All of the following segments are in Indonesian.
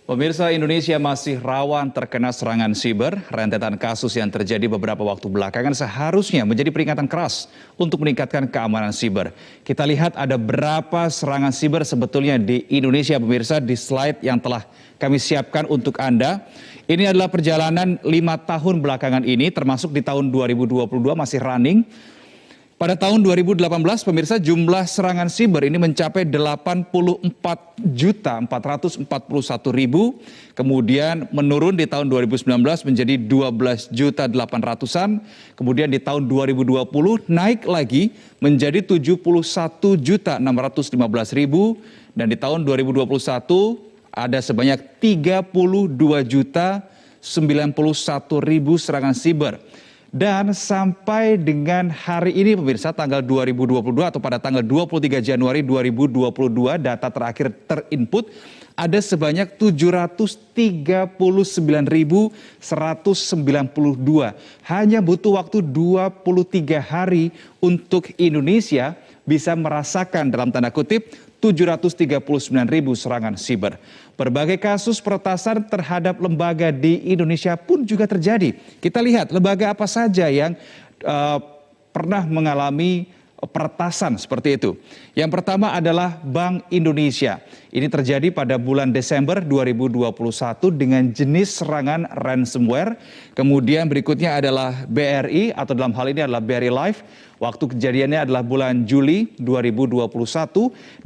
Pemirsa, Indonesia masih rawan terkena serangan siber. Rentetan kasus yang terjadi beberapa waktu belakangan seharusnya menjadi peringatan keras untuk meningkatkan keamanan siber. Kita lihat ada berapa serangan siber sebetulnya di Indonesia, pemirsa, di slide yang telah kami siapkan untuk Anda. Ini adalah perjalanan 5 tahun belakangan ini, termasuk di tahun 2022 masih running. Pada tahun 2018, pemirsa, jumlah serangan siber ini mencapai 84.441.000, kemudian menurun di tahun 2019 menjadi 12.800-an, kemudian di tahun 2020 naik lagi menjadi 71.615.000, dan di tahun 2021 ada sebanyak 32.091.000 serangan siber. Dan sampai dengan hari ini pemirsa, tanggal 2022 atau pada tanggal 23 Januari 2022 data terakhir terinput ada sebanyak 739.192. Hanya butuh waktu 23 hari untuk Indonesia bisa merasakan dalam tanda kutip 739.000 serangan siber. Berbagai kasus peretasan terhadap lembaga di Indonesia pun juga terjadi. Kita lihat lembaga apa saja yang pernah mengalami peretasan seperti itu. Yang pertama adalah Bank Indonesia. Ini terjadi pada bulan Desember 2021 dengan jenis serangan ransomware. Kemudian berikutnya adalah BRI atau dalam hal ini adalah BRI Life. Waktu kejadiannya adalah bulan Juli 2021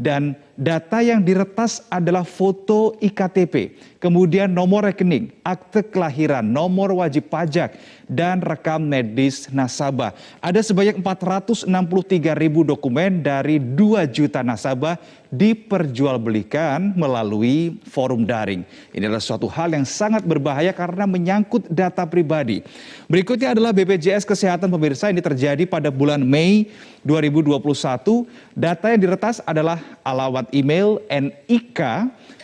dan data yang diretas adalah foto IKTP, kemudian nomor rekening, akte kelahiran, nomor wajib pajak, dan rekam medis nasabah. Ada sebanyak 463.000 dokumen dari 2 juta nasabah diperjualbelikan melalui forum daring. Ini adalah suatu hal yang sangat berbahaya karena menyangkut data pribadi. Berikutnya adalah BPJS Kesehatan, pemirsa. Ini terjadi pada bulan Mei 2021. Data yang diretas adalah alamat email, NIK,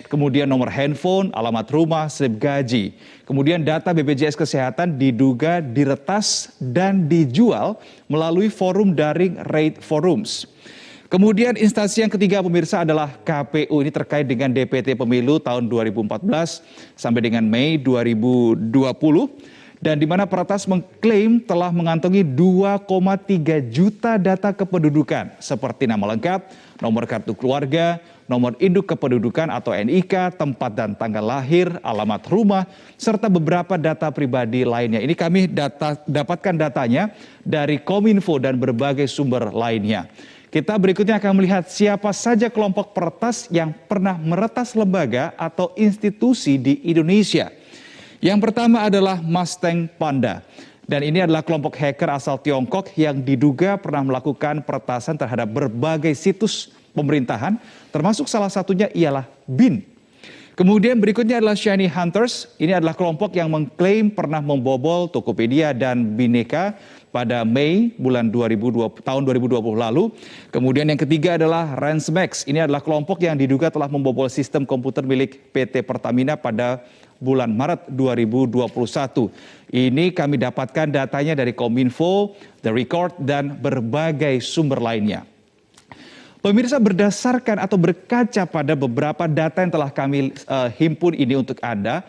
kemudian nomor handphone, alamat rumah, slip gaji. Kemudian data BPJS Kesehatan diduga diretas dan dijual melalui forum daring Rate Forums. Kemudian instansi yang ketiga pemirsa adalah KPU. Ini terkait dengan DPT Pemilu tahun 2014 sampai dengan Mei 2020. Dan di mana peretas mengklaim telah mengantongi 2,3 juta data kependudukan seperti nama lengkap, nomor kartu keluarga, nomor induk kependudukan atau NIK, tempat dan tanggal lahir, alamat rumah, serta beberapa data pribadi lainnya. Ini kami dapatkan datanya dari Kominfo dan berbagai sumber lainnya. Kita berikutnya akan melihat siapa saja kelompok peretas yang pernah meretas lembaga atau institusi di Indonesia. Yang pertama adalah Mustang Panda. Dan ini adalah kelompok hacker asal Tiongkok yang diduga pernah melakukan peretasan terhadap berbagai situs pemerintahan, termasuk salah satunya ialah BIN. Kemudian berikutnya adalah Shiny Hunters. Ini adalah kelompok yang mengklaim pernah membobol Tokopedia dan Bineka pada Mei tahun 2020 lalu. Kemudian yang ketiga adalah Ransomex. Ini adalah kelompok yang diduga telah membobol sistem komputer milik PT Pertamina pada bulan Maret 2021. Ini kami dapatkan datanya dari Kominfo, The Record, dan berbagai sumber lainnya. Pemirsa, berdasarkan atau berkaca pada beberapa data yang telah kami himpun ini untuk Anda,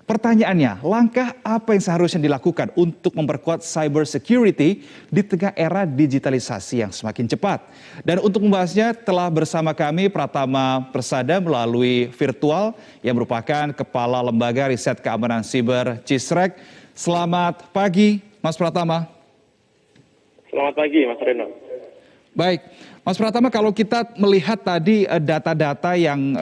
pertanyaannya, langkah apa yang seharusnya dilakukan untuk memperkuat cyber security di tengah era digitalisasi yang semakin cepat? Dan untuk membahasnya telah bersama kami Pratama Persada melalui virtual yang merupakan Kepala Lembaga Riset Keamanan Siber CISREC. Selamat pagi, Mas Pratama. Selamat pagi, Mas Reno. Baik, Mas Pratama, kalau kita melihat tadi data-data yang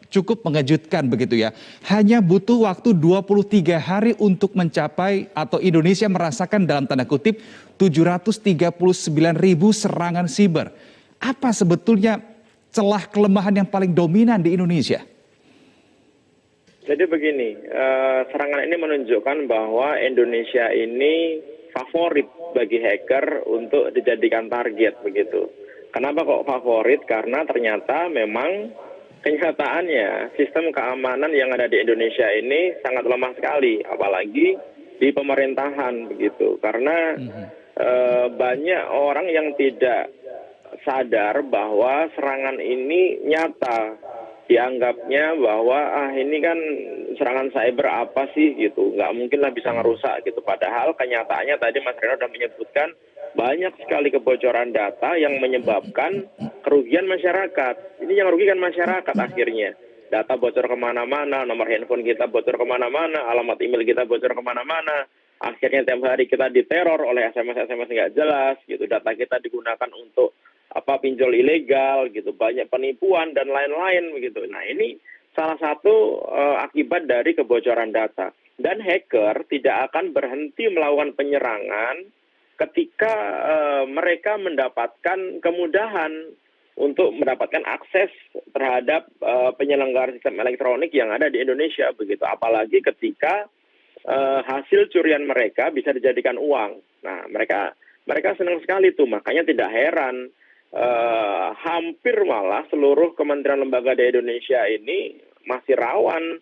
cukup mengejutkan begitu ya. Hanya butuh waktu 23 hari untuk mencapai atau Indonesia merasakan dalam tanda kutip 739.000 serangan siber. Apa sebetulnya celah kelemahan yang paling dominan di Indonesia? Jadi begini, serangan ini menunjukkan bahwa Indonesia ini favorit bagi hacker untuk dijadikan target begitu. Kenapa kok favorit? Karena ternyata memang kenyataannya sistem keamanan yang ada di Indonesia ini sangat lemah sekali, apalagi di pemerintahan begitu. Karena banyak orang yang tidak sadar bahwa serangan ini nyata, dianggapnya bahwa ini kan serangan cyber apa sih gitu, nggak mungkin lah bisa ngerusak gitu. Padahal kenyataannya tadi Mas Reno sudah menyebutkan banyak sekali kebocoran data yang menyebabkan kerugian masyarakat. Ini yang merugikan masyarakat akhirnya. Data bocor kemana-mana, nomor handphone kita bocor kemana-mana, alamat email kita bocor kemana-mana. Akhirnya tiap hari kita diteror oleh SMS-SMS nggak jelas gitu. Data kita digunakan untuk pinjol ilegal gitu, banyak penipuan dan lain-lain begitu. Nah, ini salah satu akibat dari kebocoran data. Dan hacker tidak akan berhenti melakukan penyerangan ketika mereka mendapatkan kemudahan untuk mendapatkan akses terhadap penyelenggara sistem elektronik yang ada di Indonesia begitu. Apalagi ketika hasil curian mereka bisa dijadikan uang. Nah, mereka senang sekali tuh, makanya tidak heran hampir malah seluruh kementerian lembaga di Indonesia ini masih rawan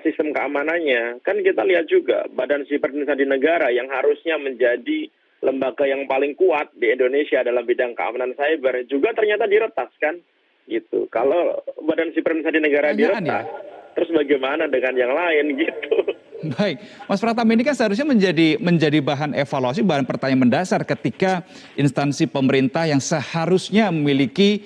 sistem keamanannya. Kan kita lihat juga Badan Siber dan Sandi Negara yang harusnya menjadi lembaga yang paling kuat di Indonesia dalam bidang keamanan cyber juga ternyata diretas kan gitu. Kalau Badan Siber dan Sandi Negara diretas, terus bagaimana dengan yang lain gitu. Baik, Mas Pratama, ini kan seharusnya menjadi bahan evaluasi, bahan pertanyaan mendasar ketika instansi pemerintah yang seharusnya memiliki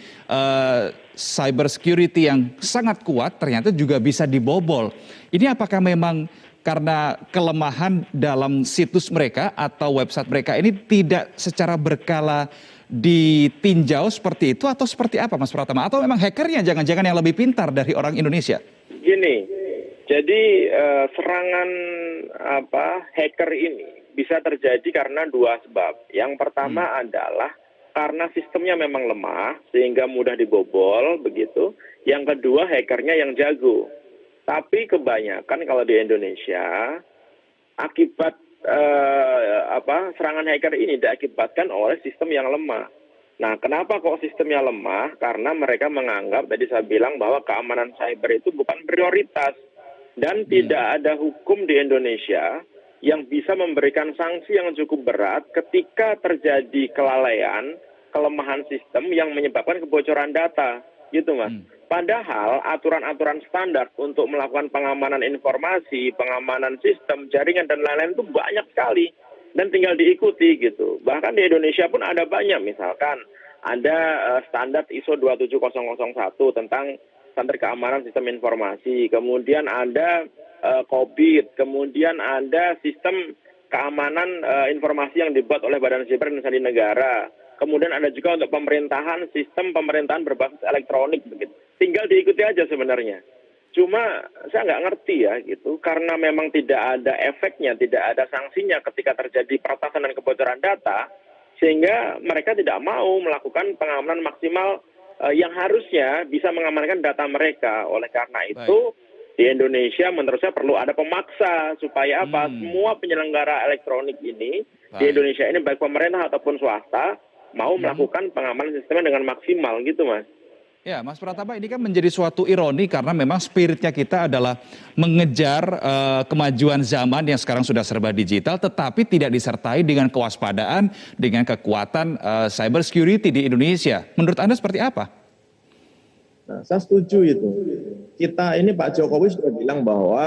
cyber security yang sangat kuat ternyata juga bisa dibobol. Ini apakah memang karena kelemahan dalam situs mereka atau website mereka ini tidak secara berkala ditinjau seperti itu atau seperti apa, Mas Pratama? Atau memang hackernya jangan-jangan yang lebih pintar dari orang Indonesia? Gini, jadi serangan hacker ini bisa terjadi karena dua sebab. Yang pertama adalah karena sistemnya memang lemah sehingga mudah dibobol begitu. Yang kedua hackernya yang jago. Tapi kebanyakan kalau di Indonesia akibat serangan hacker ini diakibatkan oleh sistem yang lemah. Nah, kenapa kok sistemnya lemah? Karena mereka menganggap, tadi saya bilang bahwa keamanan cyber itu bukan prioritas. Dan tidak ada hukum di Indonesia yang bisa memberikan sanksi yang cukup berat ketika terjadi kelalaian, kelemahan sistem yang menyebabkan kebocoran data. Gitu, Mas. Padahal aturan-aturan standar untuk melakukan pengamanan informasi, pengamanan sistem, jaringan, dan lain-lain itu banyak sekali. Dan tinggal diikuti gitu. Bahkan di Indonesia pun ada banyak, misalkan ada standar ISO 27001 tentang standar keamanan sistem informasi, kemudian ada COBIT, kemudian ada sistem keamanan informasi yang dibuat oleh Badan Siber dan Sandi Negara, kemudian ada juga untuk pemerintahan, sistem pemerintahan berbasis elektronik begitu. Tinggal diikuti aja sebenarnya. Cuma saya nggak ngerti ya gitu, karena memang tidak ada efeknya, tidak ada sanksinya ketika terjadi peretasan dan kebocoran data, sehingga mereka tidak mau melakukan pengamanan maksimal yang harusnya bisa mengamankan data mereka. Oleh karena itu, di Indonesia menurut saya perlu ada pemaksa supaya semua penyelenggara elektronik ini di Indonesia ini baik pemerintah ataupun swasta mau melakukan pengamanan sistemnya dengan maksimal gitu, Mas. Ya, Mas Pratama, ini kan menjadi suatu ironi karena memang spiritnya kita adalah mengejar kemajuan zaman yang sekarang sudah serba digital, tetapi tidak disertai dengan kewaspadaan, dengan kekuatan cyber security di Indonesia. Menurut Anda seperti apa? Nah, saya setuju itu. Kita ini Pak Jokowi sudah bilang bahwa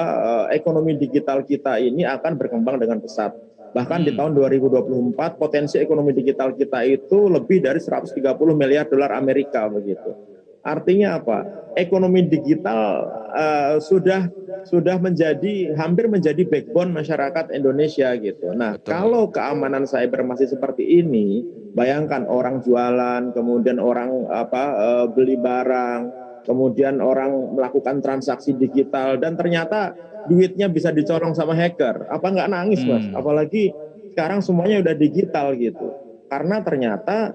ekonomi digital kita ini akan berkembang dengan pesat. Bahkan di tahun 2024 potensi ekonomi digital kita itu lebih dari 130 miliar dolar Amerika begitu. Artinya apa? Ekonomi digital sudah hampir menjadi backbone masyarakat Indonesia gitu. Nah, kalau keamanan cyber masih seperti ini, bayangkan orang jualan, kemudian orang beli barang, kemudian orang melakukan transaksi digital dan ternyata duitnya bisa dicorong sama hacker. Apa nggak nangis, Mas? Apalagi sekarang semuanya udah digital gitu. Karena ternyata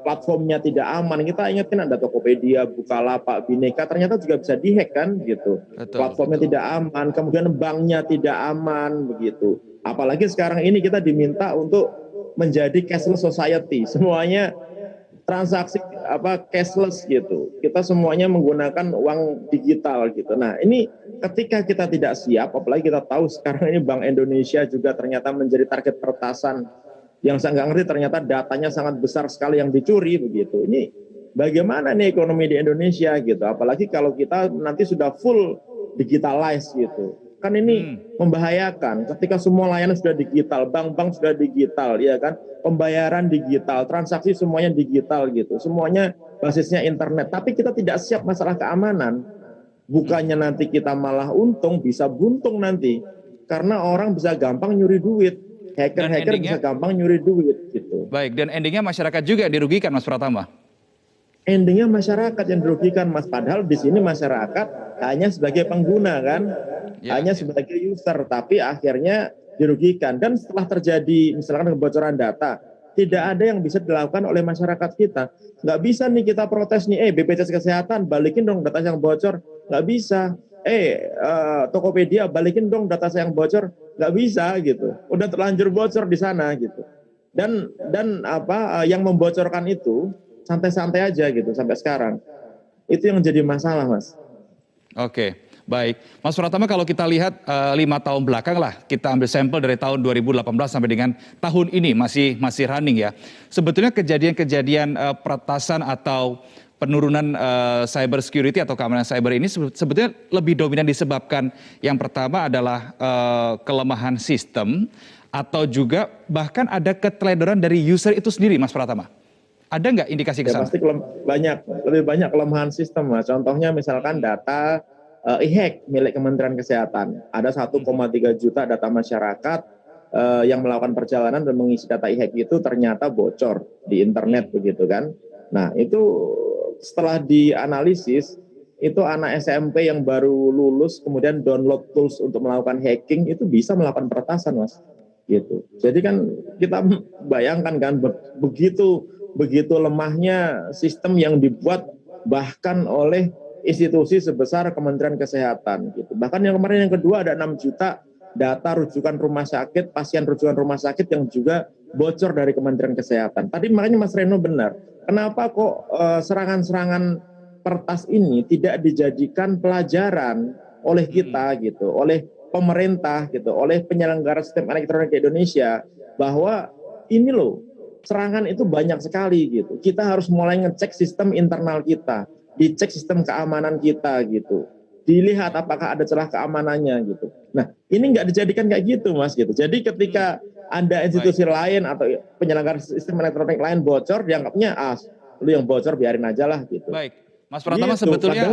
platformnya tidak aman. Kita ingatkan ada Tokopedia, Bukalapak, Bineka, ternyata juga bisa dihack kan gitu. Platformnya tidak aman, kemudian banknya tidak aman begitu. Apalagi sekarang ini kita diminta untuk menjadi cashless society, semuanya transaksi cashless gitu. Kita semuanya menggunakan uang digital gitu. Nah, ini ketika kita tidak siap, apalagi kita tahu sekarang ini Bank Indonesia juga ternyata menjadi target peretasan yang saya nggak ngerti, ternyata datanya sangat besar sekali yang dicuri begitu. Ini bagaimana nih ekonomi di Indonesia gitu, apalagi kalau kita nanti sudah full digitalize gitu. Kan ini membahayakan ketika semua layanan sudah digital, bank-bank sudah digital, ya kan, pembayaran digital, transaksi semuanya digital gitu, semuanya basisnya internet. Tapi kita tidak siap masalah keamanan, bukannya nanti kita malah untung, bisa buntung nanti, karena orang bisa gampang nyuri duit. Hacker-hacker bisa gampang nyuri duit gitu. Baik, dan endingnya masyarakat juga yang dirugikan, Mas Pratama. Endingnya masyarakat yang dirugikan, Mas. Padahal di sini masyarakat hanya sebagai pengguna kan, hanya sebagai user, tapi akhirnya dirugikan. Dan setelah terjadi misalkan kebocoran data, tidak ada yang bisa dilakukan oleh masyarakat kita. Nggak bisa nih kita protes nih, BPJS Kesehatan balikin dong data yang bocor. Nggak bisa. Tokopedia balikin dong data saya yang bocor. Nggak bisa gitu, udah terlanjur bocor di sana gitu. Dan yang membocorkan itu santai-santai aja gitu sampai sekarang. Itu yang jadi masalah, Mas. Oke, baik. Mas Pratama, kalau kita lihat 5 tahun belakang lah, kita ambil sampel dari tahun 2018 sampai dengan tahun ini masih running ya. Sebetulnya kejadian-kejadian peretasan atau penurunan cyber security atau keamanan cyber ini sebetulnya lebih dominan disebabkan yang pertama adalah kelemahan sistem atau juga bahkan ada keteledoran dari user itu sendiri, Mas Pratama. Ada nggak indikasi ke sana? Ya, pasti lebih banyak kelemahan sistem, Mas. Contohnya misalkan data e-hack milik Kementerian Kesehatan. Ada 1,3 juta data masyarakat yang melakukan perjalanan dan mengisi data e-hack itu ternyata bocor di internet begitu kan. Nah, itu setelah dianalisis, itu anak SMP yang baru lulus kemudian download tools untuk melakukan hacking itu bisa melakukan peretasan, Mas. Gitu. Jadi kan kita bayangkan kan begitu lemahnya sistem yang dibuat bahkan oleh institusi sebesar Kementerian Kesehatan gitu. Bahkan yang kemarin yang kedua ada 6 juta data rujukan rumah sakit, pasien rujukan rumah sakit yang juga bocor dari Kementerian Kesehatan. Tadi makanya Mas Reno benar. Kenapa kok serangan-serangan pertas ini tidak dijadikan pelajaran oleh kita gitu, oleh pemerintah gitu, oleh penyelenggara sistem elektronik di Indonesia, bahwa ini loh serangan itu banyak sekali gitu. Kita harus mulai ngecek sistem internal kita, dicek sistem keamanan kita gitu. Dilihat apakah ada celah keamanannya gitu. Nah, ini nggak dijadikan kayak gitu, Mas gitu. Jadi ketika ada institusi lain atau penyelenggara sistem elektronik lain bocor, dianggapnya lu yang bocor biarin aja lah gitu. Baik, Mas Pratama gitu. Sebetulnya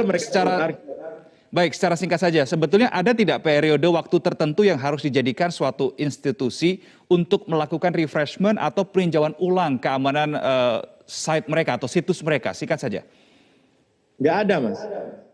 secara singkat saja, sebetulnya ada tidak periode waktu tertentu yang harus dijadikan suatu institusi untuk melakukan refreshment atau peninjauan ulang keamanan site mereka atau situs mereka? Singkat saja. Nggak ada, Mas.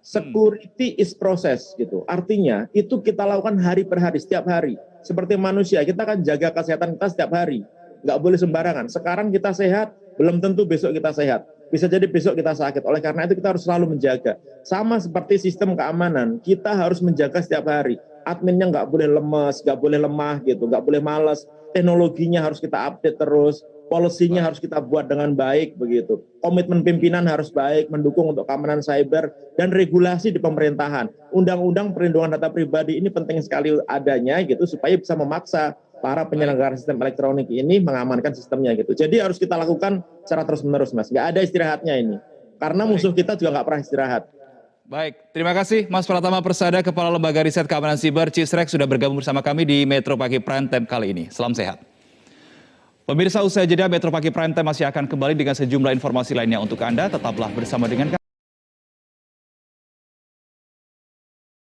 Security is process gitu. Artinya itu kita lakukan hari per hari, setiap hari. Seperti manusia, kita kan jaga kesehatan kita setiap hari. Nggak boleh sembarangan. Sekarang kita sehat, belum tentu besok kita sehat. Bisa jadi besok kita sakit. Oleh karena itu kita harus selalu menjaga. Sama seperti sistem keamanan, kita harus menjaga setiap hari. Adminnya nggak boleh lemes, nggak boleh lemah gitu, nggak boleh malas. Teknologinya harus kita update terus. Polisinya harus kita buat dengan baik begitu. Komitmen pimpinan harus baik, mendukung untuk keamanan cyber dan regulasi di pemerintahan. Undang-undang perlindungan data pribadi ini penting sekali adanya gitu supaya bisa memaksa para penyelenggara sistem elektronik ini mengamankan sistemnya gitu. Jadi harus kita lakukan secara terus-menerus, Mas. Nggak ada istirahatnya ini. Karena musuh kita juga nggak pernah istirahat. Baik, terima kasih Mas Pratama Persada, Kepala Lembaga Riset Keamanan Siber CISREC sudah bergabung bersama kami di Metro Pagi Prime Time kali ini. Salam sehat. Pemirsa, usai jeda Metro Pagi Prime Time masih akan kembali dengan sejumlah informasi lainnya untuk Anda. Tetaplah bersama dengan kami.